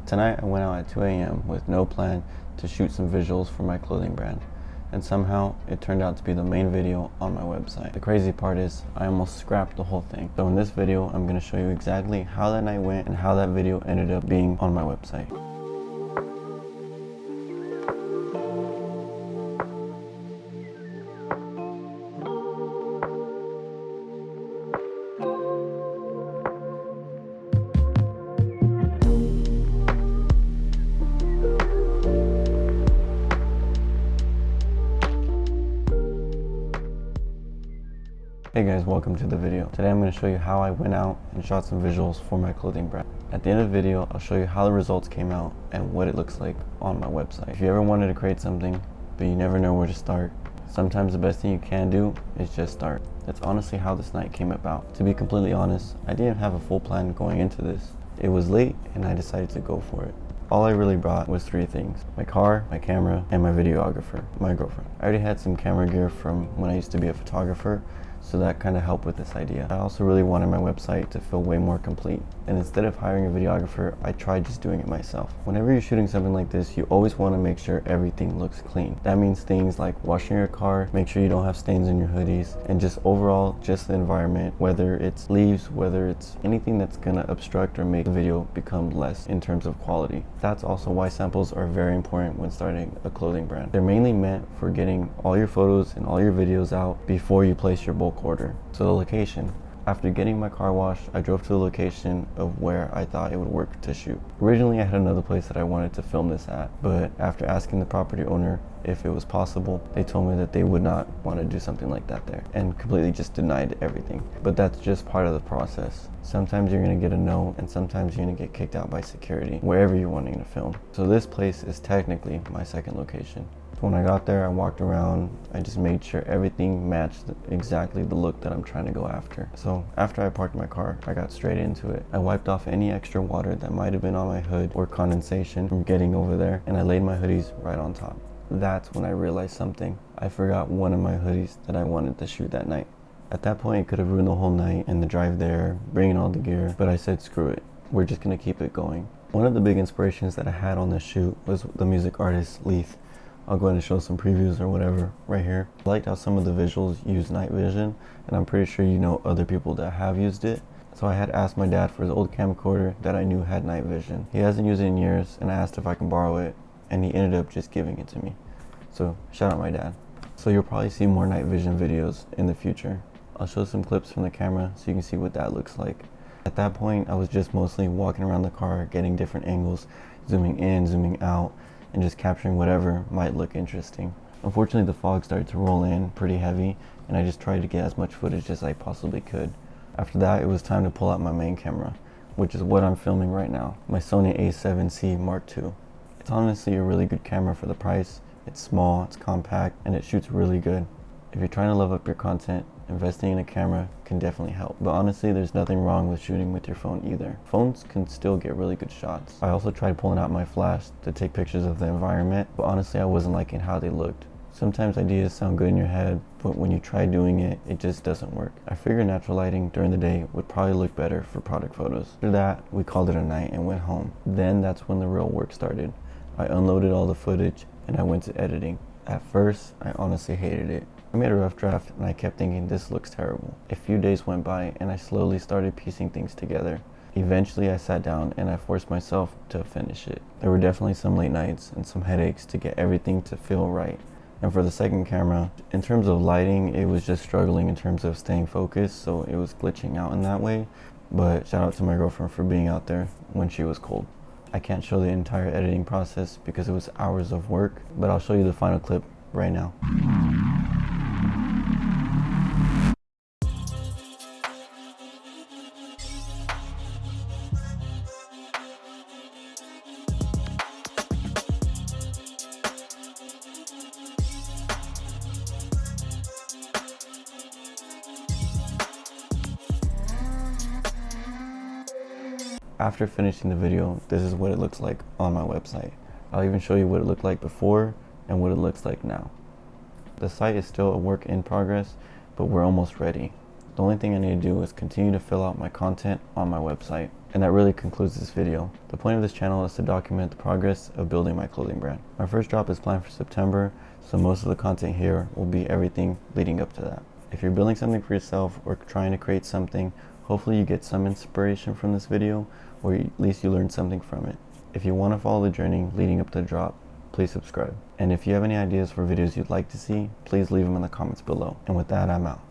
Tonight I went out at 2 a.m. with no plan to shoot some visuals for my clothing brand, and somehow it turned out to be the main video on my website. The crazy part is I almost scrapped the whole thing. So in this video I'm going to show you exactly how that night went and how that video ended up being on my website. Hey guys, welcome to the video. Today I'm going to show you how I went out and shot some visuals for my clothing brand. At the end of the video, I'll show you how the results came out and what it looks like on my website. If you ever wanted to create something, but you never know where to start, sometimes the best thing you can do is just start. That's honestly how this night came about. To be completely honest, I didn't have a full plan going into this. It was late and I decided to go for it. All I really brought was 3 things: my car, my camera, and my videographer, my girlfriend. I already had some camera gear from when I used to be a photographer, so that kind of helped with this idea. I also really wanted my website to feel way more complete, and instead of hiring a videographer, I tried just doing it myself. Whenever you're shooting something like this, you always want to make sure everything looks clean. That means things like washing your car, make sure you don't have stains in your hoodies, and just overall, just the environment, whether it's leaves, whether it's anything that's gonna obstruct or make the video become less in terms of quality. That's also why samples are very important when starting a clothing brand. They're mainly meant for getting all your photos and all your videos out before you place your bulk order. So the location. After getting my car washed, I drove to the location of where I thought it would work to shoot. Originally I had another place that I wanted to film this at, but after asking the property owner if it was possible, they told me that they would not want to do something like that there, and completely just denied everything. But that's just part of the process. Sometimes you're going to get a no, and sometimes you're going to get kicked out by security wherever you're wanting to film. So this place is technically my second location. When I got there, I walked around, I just made sure everything matched exactly the look that I'm trying to go after. So after I parked my car, I got straight into it. I wiped off any extra water that might have been on my hood or condensation from getting over there, and I laid my hoodies right on top. That's when I realized something. I forgot one of my hoodies that I wanted to shoot that night. At that point, it could have ruined the whole night and the drive there, bringing all the gear, but I said screw it. We're just gonna keep it going. One of the big inspirations that I had on this shoot was the music artist Leith. I'll go ahead and show some previews or whatever right here. I liked how some of the visuals use night vision, and I'm pretty sure you know other people that have used it. So I had asked my dad for his old camcorder that I knew had night vision. He hasn't used it in years, and I asked if I can borrow it, and he ended up just giving it to me. So shout out my dad. So you'll probably see more night vision videos in the future. I'll show some clips from the camera so you can see what that looks like. At that point, I was just mostly walking around the car, getting different angles, zooming in, zooming out, and just capturing whatever might look interesting. Unfortunately, the fog started to roll in pretty heavy, and I just tried to get as much footage as I possibly could. After that, it was time to pull out my main camera, which is what I'm filming right now, my Sony a7C Mark II. It's honestly a really good camera for the price. It's small, it's compact, and it shoots really good. If you're trying to level up your content, investing in a camera can definitely help. But honestly, there's nothing wrong with shooting with your phone either. Phones can still get really good shots. I also tried pulling out my flash to take pictures of the environment, but honestly I wasn't liking how they looked. Sometimes ideas sound good in your head, but when you try doing it, it just doesn't work. I figured natural lighting during the day would probably look better for product photos. After that, we called it a night and went home. Then that's when the real work started. I unloaded all the footage and I went to editing. At first, I honestly hated it. I made a rough draft and I kept thinking this looks terrible. A few days went by and I slowly started piecing things together. Eventually I sat down and I forced myself to finish it. There were definitely some late nights and some headaches to get everything to feel right. And for the second camera, in terms of lighting, it was just struggling in terms of staying focused, so it was glitching out in that way. But shout out to my girlfriend for being out there when she was cold. I can't show the entire editing process because it was hours of work, but I'll show you the final clip right now. After finishing the video, this is what it looks like on my website. I'll even show you what it looked like before and what it looks like now. The site is still a work in progress, but we're almost ready. The only thing I need to do is continue to fill out my content on my website. And that really concludes this video. The point of this channel is to document the progress of building my clothing brand. My first drop is planned for September, so most of the content here will be everything leading up to that. If you're building something for yourself or trying to create something, hopefully you get some inspiration from this video, or at least you learn something from it. If you want to follow the journey leading up to the drop, please subscribe. And if you have any ideas for videos you'd like to see, please leave them in the comments below. And with that, I'm out.